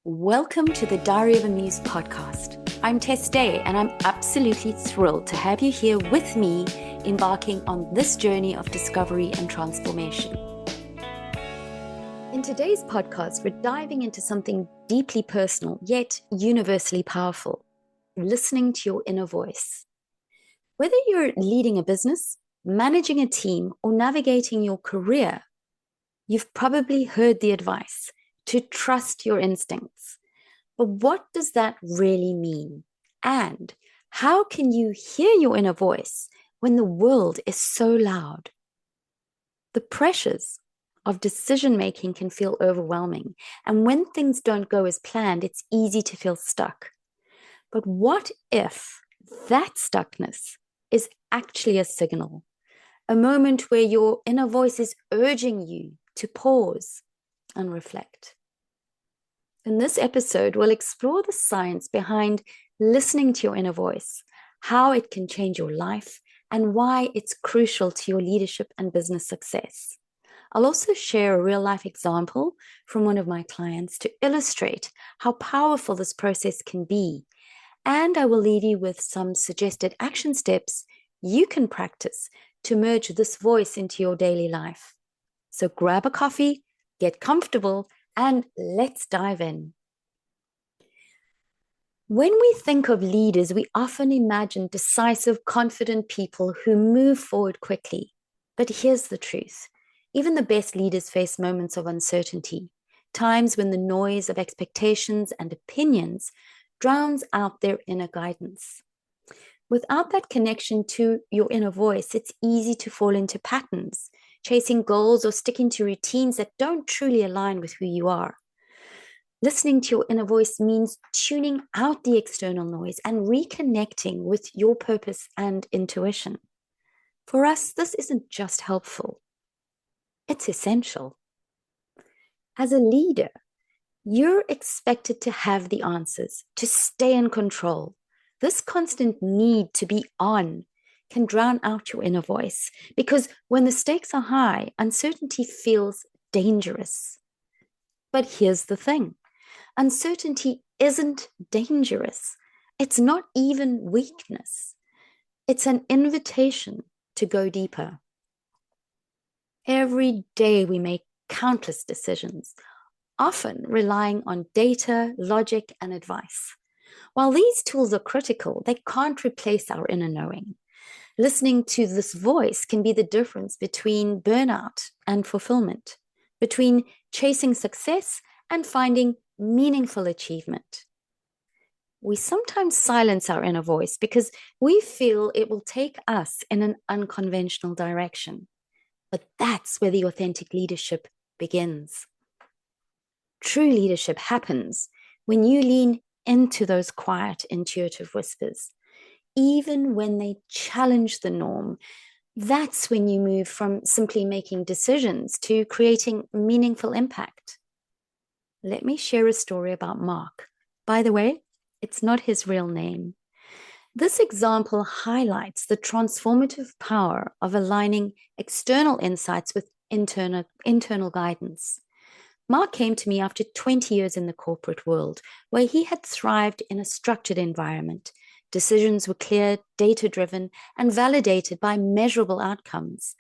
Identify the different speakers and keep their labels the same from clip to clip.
Speaker 1: Welcome to the Diary of a Muse podcast. I'm Tess Day, and I'm absolutely thrilled to have you here with me, embarking on this journey of discovery and transformation. In today's podcast, we're diving into something deeply personal, yet universally powerful: listening to your inner voice. Whether you're leading a business, managing a team, or navigating your career, you've probably heard the advice to trust your instincts. But what does that really mean? And how can you hear your inner voice when the world is so loud? The pressures of decision making can feel overwhelming. And when things don't go as planned, it's easy to feel stuck. But what if that stuckness is actually a signal? A moment where your inner voice is urging you to pause and reflect. In this episode, we'll explore the science behind listening to your inner voice, how it can change your life, and why it's crucial to your leadership and business success. I'll also share a real-life example from one of my clients to illustrate how powerful this process can be. And I will leave you with some suggested action steps you can practice to merge this voice into your daily life. So grab a coffee, get comfortable, and let's dive in. When we think of leaders, we often imagine decisive, confident people who move forward quickly. But here's the truth. Even the best leaders face moments of uncertainty, times when the noise of expectations and opinions drowns out their inner guidance. Without that connection to your inner voice, it's easy to fall into patterns, chasing goals or sticking to routines that don't truly align with who you are. Listening to your inner voice means tuning out the external noise and reconnecting with your purpose and intuition. For us, this isn't just helpful, it's essential. As a leader, you're expected to have the answers, to stay in control. This constant need to be on can drown out your inner voice, because when the stakes are high, uncertainty feels dangerous. But here's the thing. Uncertainty isn't dangerous. It's not even weakness. It's an invitation to go deeper. Every day we make countless decisions, often relying on data, logic, and advice. While these tools are critical, they can't replace our inner knowing. Listening to this voice can be the difference between burnout and fulfillment, between chasing success and finding meaningful achievement. We sometimes silence our inner voice because we feel it will take us in an unconventional direction. But that's where the authentic leadership begins. True leadership happens when you lean into those quiet, intuitive whispers. Even when they challenge the norm, that's when you move from simply making decisions to creating meaningful impact. Let me share a story about Mark. By the way, it's not his real name. This example highlights the transformative power of aligning external insights with internal guidance. Mark came to me after 20 years in the corporate world, where he had thrived in a structured environment. Decisions were clear, data-driven, and validated by measurable outcomes.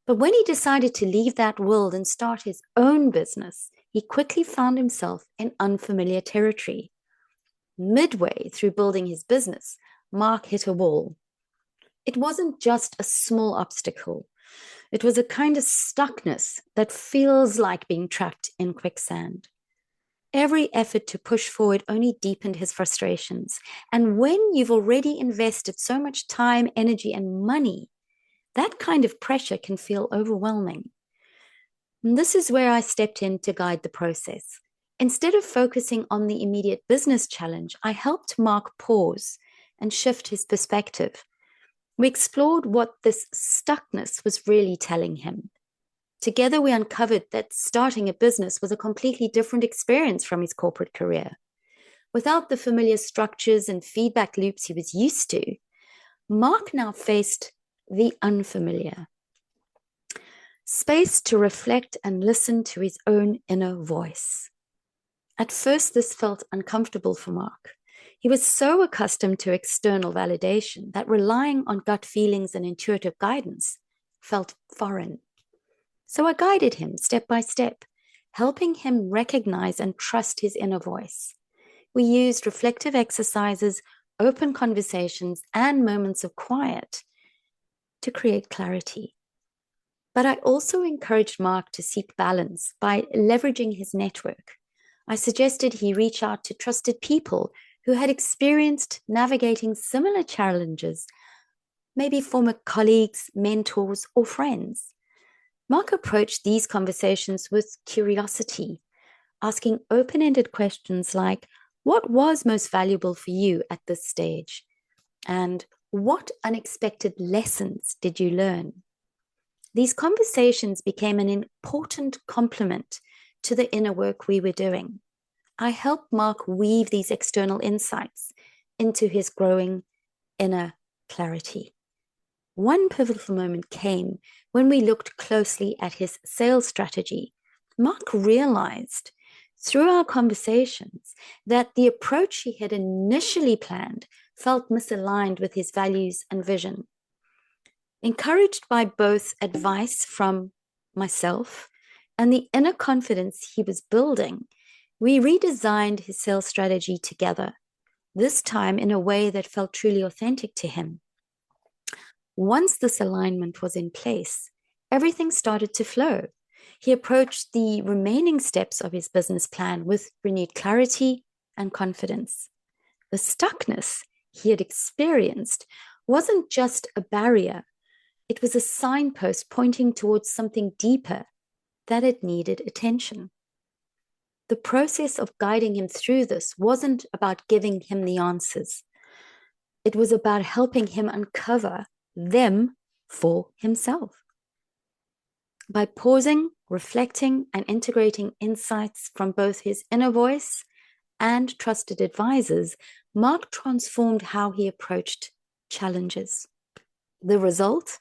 Speaker 1: But when he decided to leave that world and start his own business, he quickly found himself in unfamiliar territory. Midway through building his business, Mark hit a wall. It wasn't just a small obstacle. It was a kind of stuckness that feels like being trapped in quicksand. Every effort to push forward only deepened his frustrations. And when you've already invested so much time, energy, and money, that kind of pressure can feel overwhelming. And this is where I stepped in to guide the process. Instead of focusing on the immediate business challenge, I helped Mark pause and shift his perspective. We explored what this stuckness was really telling him. Together, we uncovered that starting a business was a completely different experience from his corporate career. Without the familiar structures and feedback loops he was used to, Mark now faced the unfamiliar. Space to reflect and listen to his own inner voice. At first, this felt uncomfortable for Mark. He was so accustomed to external validation that relying on gut feelings and intuitive guidance felt foreign. So I guided him step by step, helping him recognize and trust his inner voice. We used reflective exercises, open conversations, and moments of quiet to create clarity. But I also encouraged Mark to seek balance by leveraging his network. I suggested he reach out to trusted people who had experienced navigating similar challenges, maybe former colleagues, mentors, or friends. Mark approached these conversations with curiosity, asking open-ended questions like, what was most valuable for you at this stage? And what unexpected lessons did you learn? These conversations became an important complement to the inner work we were doing. I helped Mark weave these external insights into his growing inner clarity. One pivotal moment came when we looked closely at his sales strategy. Mark realized through our conversations that the approach he had initially planned felt misaligned with his values and vision. Encouraged by both advice from myself and the inner confidence he was building, we redesigned his sales strategy together, this time in a way that felt truly authentic to him. Once this alignment was in place, everything started to flow. He approached the remaining steps of his business plan with renewed clarity and confidence. The stuckness he had experienced wasn't just a barrier, it was a signpost pointing towards something deeper that it needed attention. The process of guiding him through this wasn't about giving him the answers. It was about helping him uncover them for himself. By pausing, reflecting, and integrating insights from both his inner voice and trusted advisors, Mark transformed how he approached challenges. The result?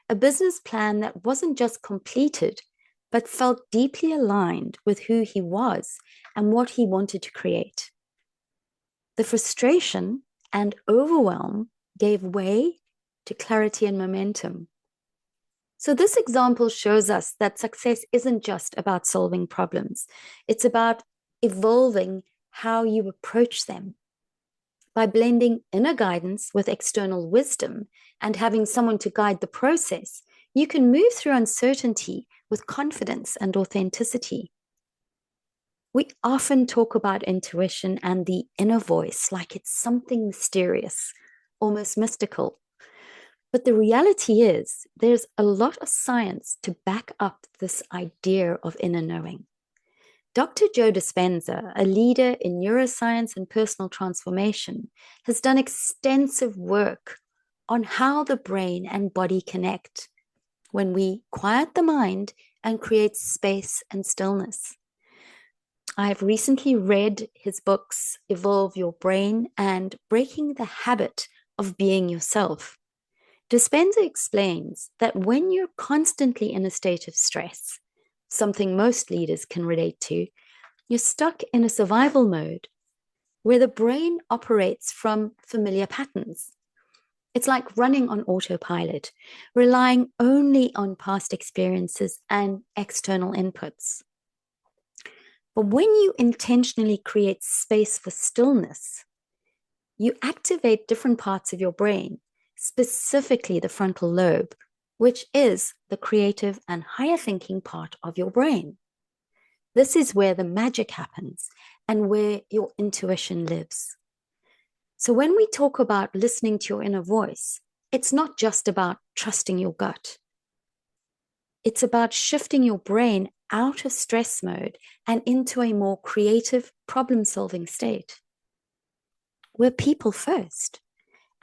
Speaker 1: A business plan that wasn't just completed, but felt deeply aligned with who he was and what he wanted to create. The frustration and overwhelm gave way to clarity and momentum. So this example shows us that success isn't just about solving problems. It's about evolving how you approach them. By blending inner guidance with external wisdom and having someone to guide the process, you can move through uncertainty with confidence and authenticity. We often talk about intuition and the inner voice like it's something mysterious, almost mystical. But the reality is, there's a lot of science to back up this idea of inner knowing. Dr. Joe Dispenza, a leader in neuroscience and personal transformation, has done extensive work on how the brain and body connect when we quiet the mind and create space and stillness. I have recently read his books, Evolve Your Brain and Breaking the Habit of Being Yourself. Dispenza explains that when you're constantly in a state of stress, something most leaders can relate to, you're stuck in a survival mode where the brain operates from familiar patterns. It's like running on autopilot, relying only on past experiences and external inputs. But when you intentionally create space for stillness, you activate different parts of your brain, specifically the frontal lobe, which is the creative and higher thinking part of your brain. This is where the magic happens and where your intuition lives. So when we talk about listening to your inner voice, it's not just about trusting your gut. It's about shifting your brain out of stress mode and into a more creative, problem-solving state. We're people first.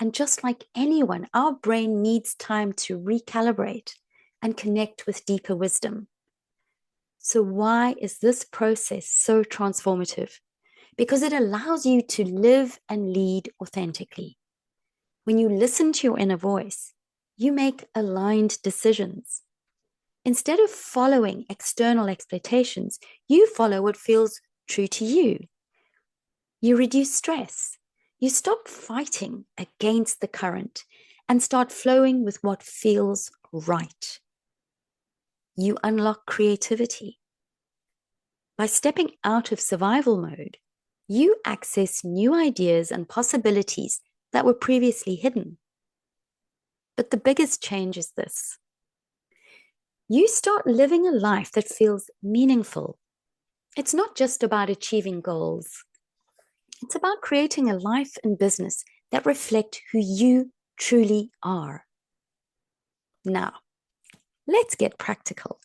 Speaker 1: And just like anyone, our brain needs time to recalibrate and connect with deeper wisdom. So why is this process so transformative? Because it allows you to live and lead authentically. When you listen to your inner voice, you make aligned decisions. Instead of following external expectations, you follow what feels true to you. You reduce stress. You stop fighting against the current and start flowing with what feels right. You unlock creativity. By stepping out of survival mode, you access new ideas and possibilities that were previously hidden. But the biggest change is this. You start living a life that feels meaningful. It's not just about achieving goals. It's about creating a life and business that reflect who you truly are. Now, let's get practical.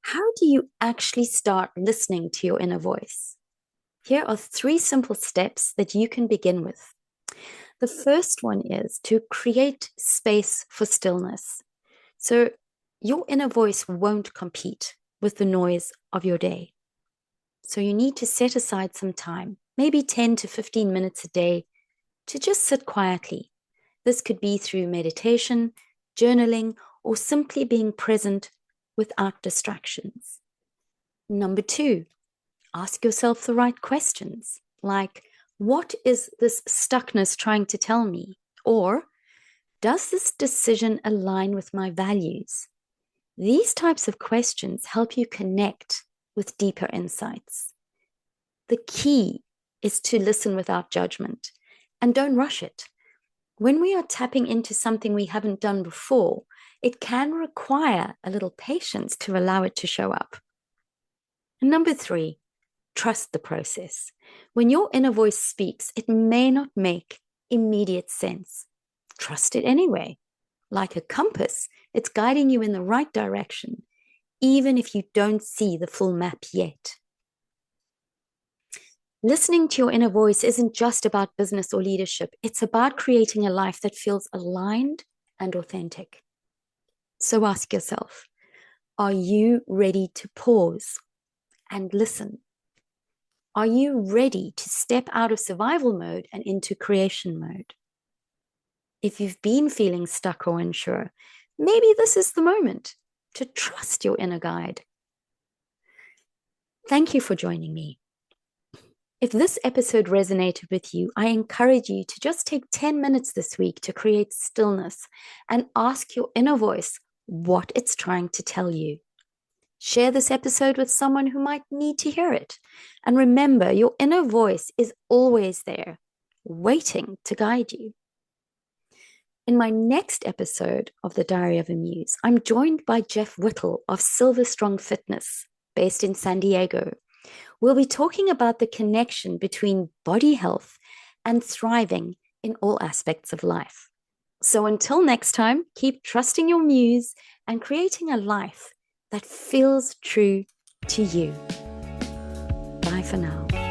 Speaker 1: How do you actually start listening to your inner voice? Here are 3 simple steps that you can begin with. The first one is to create space for stillness. So your inner voice won't compete with the noise of your day. So you need to set aside some time, maybe 10 to 15 minutes a day, to just sit quietly. This could be through meditation, journaling, or simply being present without distractions. Number 2, ask yourself the right questions, like, what is this stuckness trying to tell me? Or, does this decision align with my values? These types of questions help you connect with deeper insights. The key is to listen without judgment and don't rush it. When we are tapping into something we haven't done before, it can require a little patience to allow it to show up. And number 3, trust the process. When your inner voice speaks, it may not make immediate sense. Trust it anyway. Like a compass, it's guiding you in the right direction, even if you don't see the full map yet. Listening to your inner voice isn't just about business or leadership. It's about creating a life that feels aligned and authentic. So ask yourself, are you ready to pause and listen? Are you ready to step out of survival mode and into creation mode? If you've been feeling stuck or unsure, maybe this is the moment to trust your inner guide. Thank you for joining me. If this episode resonated with you, I encourage you to just take 10 minutes this week to create stillness and ask your inner voice what it's trying to tell you. Share this episode with someone who might need to hear it. And remember, your inner voice is always there, waiting to guide you. In my next episode of The Diary of a Muse, I'm joined by Jeff Whittle of Silver Strong Fitness, based in San Diego. We'll be talking about the connection between body health and thriving in all aspects of life. So until next time, keep trusting your muse and creating a life that feels true to you. Bye for now.